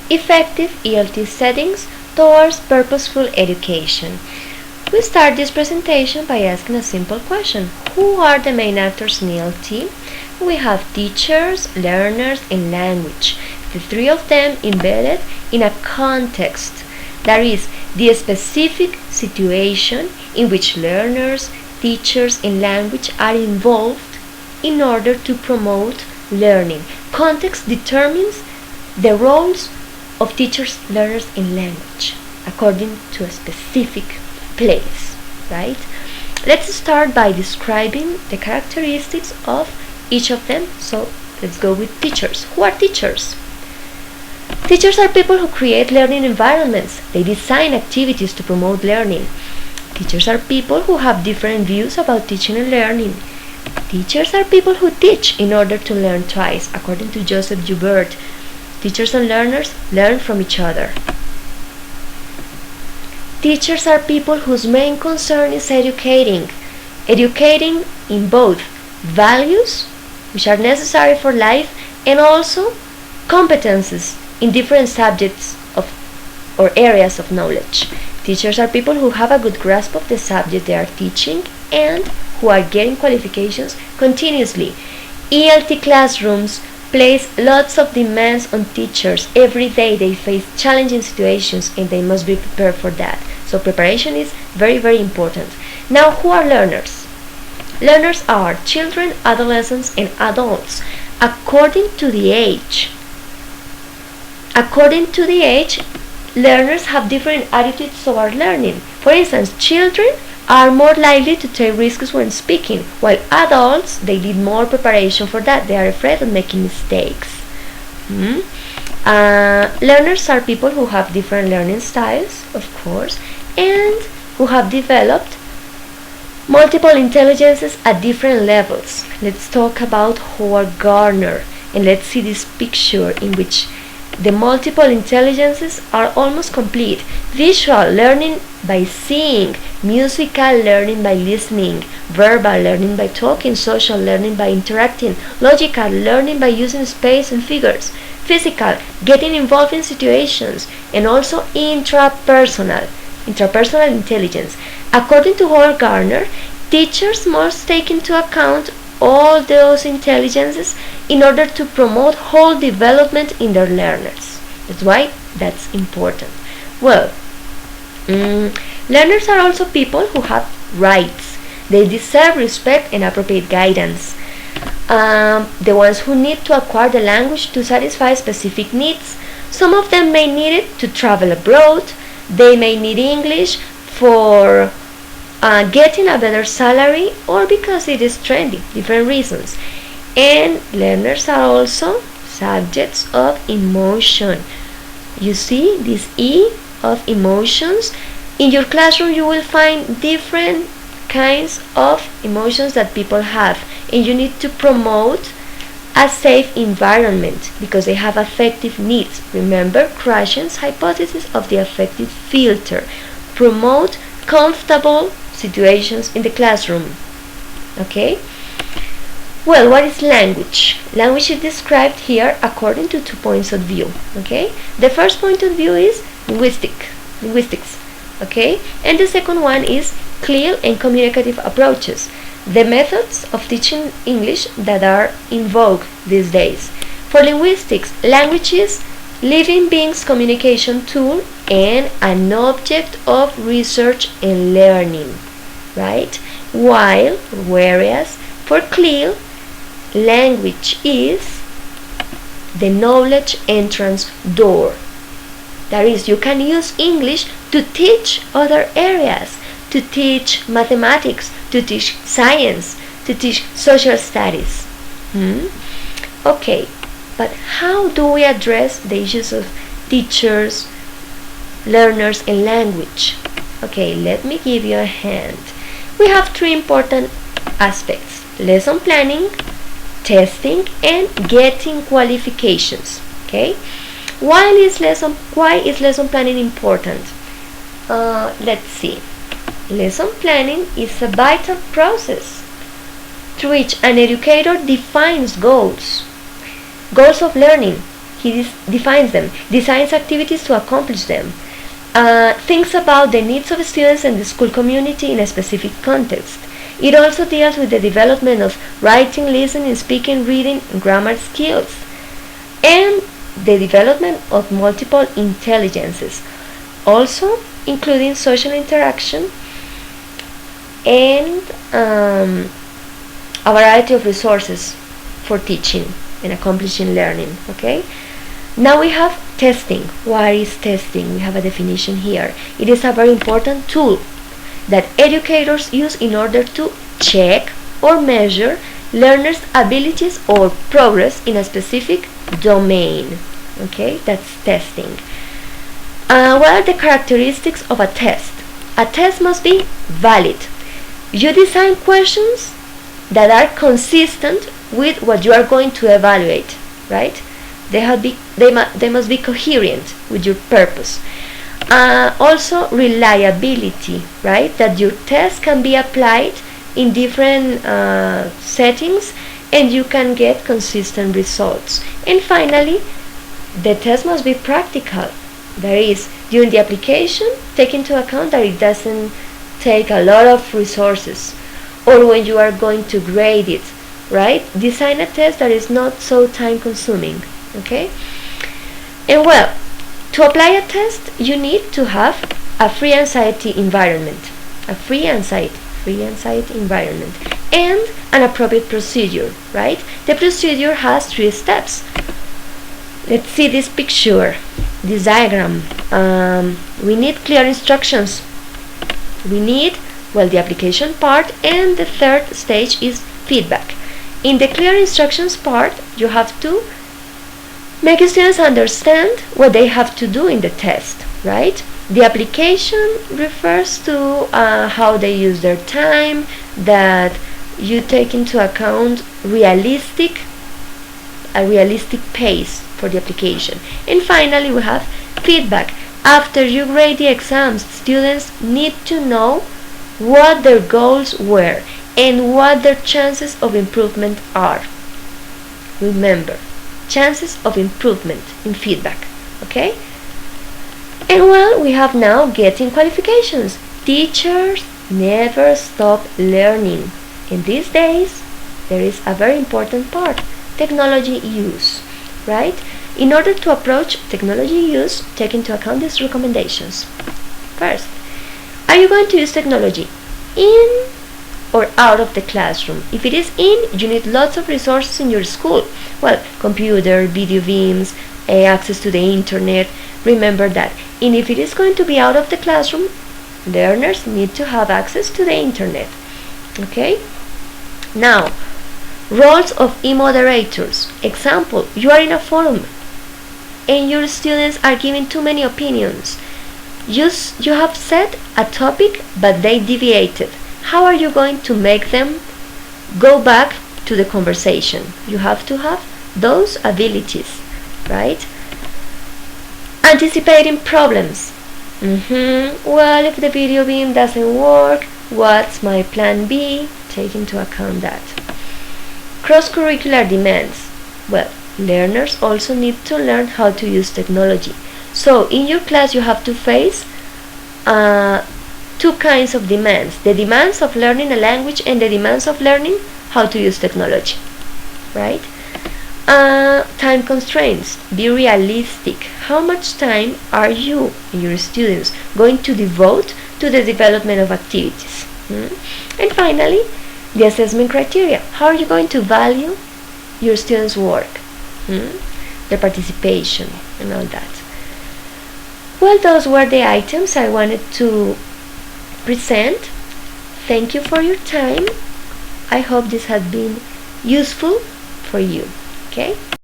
effective ELT settings towards purposeful education. We start this presentation by asking a simple question. Who are the main actors in ELT? We have teachers, learners, and language. The three of them embedded in a context, that is, the specific situation in which learners, teachers, and language are involved in order to promote learning. Context determines the roles of teachers, learners, and language according to a specific place, right? Let's start by describing the characteristics of each of them. So let's go with teachers. Who are teachers? Teachers are people who create learning environments. They design activities to promote learning. Teachers are people who have different views about teaching and learning. Teachers are people who teach in order to learn twice, according to Joseph Joubert. Teachers and learners learn from each other. Teachers are people whose main concern is educating in both values, which are necessary for life, and also competences in different subjects or areas of knowledge. Teachers are people who have a good grasp of the subject they are teaching and who are getting qualifications continuously. ELT classrooms place lots of demands on teachers. Every day they face challenging situations and they must be prepared for that. So preparation is very, very important. Now, who are learners? Learners are children, adolescents, and adults according to the age. According to the age, learners have different attitudes toward learning. For instance, children are more likely to take risks when speaking, while adults, they need more preparation for that. They are afraid of making mistakes. Learners are people who have different learning styles, of course, and who have developed multiple intelligences at different levels. Let's talk about Howard Gardner, and let's see this picture in which the multiple intelligences are almost complete. Visual learning by seeing, musical learning by listening, verbal learning by talking, social learning by interacting, logical learning by using space and figures, physical, getting involved in situations, and also intrapersonal intelligence. According to Howard Gardner, teachers must take into account all those intelligences in order to promote whole development in their learners. That's why that's important. Well, learners are also people who have rights. They deserve respect and appropriate guidance. The ones who need to acquire the language to satisfy specific needs. Some of them may need it to travel abroad. They may need English for getting a better salary or because it is trendy, different reasons. And learners are also subjects of emotion. You see this E of emotions. In your classroom you will find different kinds of emotions that people have, and you need to promote a safe environment because they have affective needs. Remember Krashen's hypothesis of the affective filter. Promote comfortable situations in the classroom. Okay? Well, what is language? Language is described here according to 2 points of view. Okay? The first point of view is linguistics. Okay? And the second one is clear and communicative approaches. The methods of teaching English that are in vogue these days. For linguistics, language is living beings' communication tool and an object of research and learning, right? Whereas for Cleel, language is the knowledge entrance door. That is, you can use English to teach other areas, to teach mathematics, to teach science, to teach social studies. Okay, but how do we address the issues of teachers, learners, and language? Okay, let me give you a hand. We have 3 important aspects: lesson planning, testing, and getting qualifications. Okay, why is lesson planning important? Let's see. Lesson planning is a vital process through which an educator defines goals of learning. he defines them, designs activities to accomplish them, thinks about the needs of students and the school community in a specific context. It also deals with the development of writing, listening, speaking, reading, and grammar skills, and the development of multiple intelligences, also including social interaction and a variety of resources for teaching and accomplishing learning. Okay, now we have testing. What is testing? We have a definition here. It is a very important tool that educators use in order to check or measure learners' abilities or progress in a specific domain. Okay, that's testing. What are the characteristics of a test? A test must be valid. You design questions that are consistent with what you are going to evaluate, right? They must be coherent with your purpose. Also, reliability, right? That your test can be applied in different settings and you can get consistent results. And finally, the test must be practical. That is, during the application, take into account that it doesn't take a lot of resources, or when you are going to grade it, right? Design a test that is not so time consuming. Okay? And well, to apply a test, you need to have a free anxiety environment, environment, and an appropriate procedure, right? The procedure has 3 steps. Let's see this picture, this diagram. We need clear instructions. We need, well, the application part, and the third stage is feedback. In the clear instructions part, you have to make students understand what they have to do in the test, right? The application refers to how they use their time, that you take into account a realistic pace for the application. And finally, we have feedback. After you grade the exams, students need to know what their goals were and what their chances of improvement are. Remember, chances of improvement in feedback. Okay? And well, we have now getting qualifications. Teachers never stop learning. In these days, there is a very important part, technology use, right? In order to approach technology use, take into account these recommendations. First, are you going to use technology in or out of the classroom? If it is in, you need lots of resources in your school. Well, computer, video beams, access to the internet. Remember that. And if it is going to be out of the classroom, learners need to have access to the internet. Okay? Now, roles of e-moderators. Example, you are in a forum and your students are giving too many opinions. You have set a topic, but they deviated. How are you going to make them go back to the conversation? You have to have those abilities, right? Anticipating problems. Well, if the video beam doesn't work, what's my plan B? Take into account that. Cross-curricular demands. Well, learners also need to learn how to use technology. So in your class you have to face 2 kinds of demands. The demands of learning a language and the demands of learning how to use technology. Right? Time constraints. Be realistic. How much time are you and your students going to devote to the development of activities? And finally, the assessment criteria. How are you going to value your students' work? Their participation and all that. Well, those were the items I wanted to present. Thank you for your time. I hope this has been useful for you. Okay?